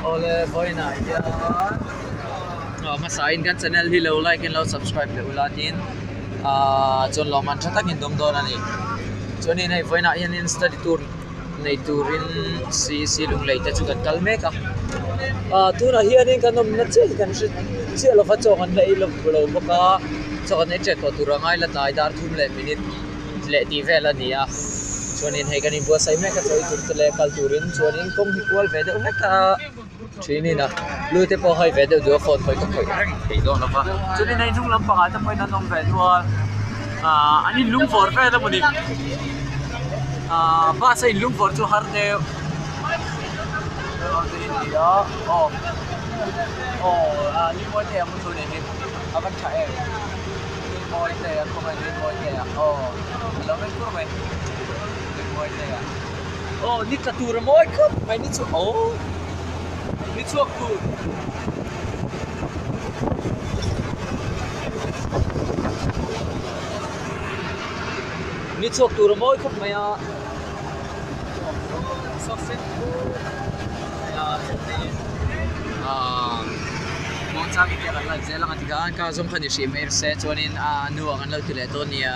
Ole voi na ya. Masain kan channel hi lo like and lo subscribe le ulatin. Chon lo man thata kin dom don ani. Choni nei voi na yan in study tour nei turin si lung lei ta chu kan kalme ka. Tu na hian in kan nom na che kan che lo fa chong an lei lo boka. Chon nei che ko turangai la tai dar thum le minute le ti vela dia. Chuanin hei kan in bua sai me ka choi tur te le kal turin chuanin kong hi kwal ve de mek ka thini na lu te po hai ve de do phone khoi to khoi hei do na fa chuanin nei jung lam panga ta poi na nom ve thua ani lung for ve da muni ba sai lung for chu har de India ni mo te amu chu ne aban cha e ni mo te ko mai ni mo te lo men ko mai ni katura moi kap mai ni chu ni chu ku ni chu tur moi kap mai a success mo chang i dia kan la zela kan tiga an ka zom khan ni shi mer se chuanin nuang an lo ti le to nia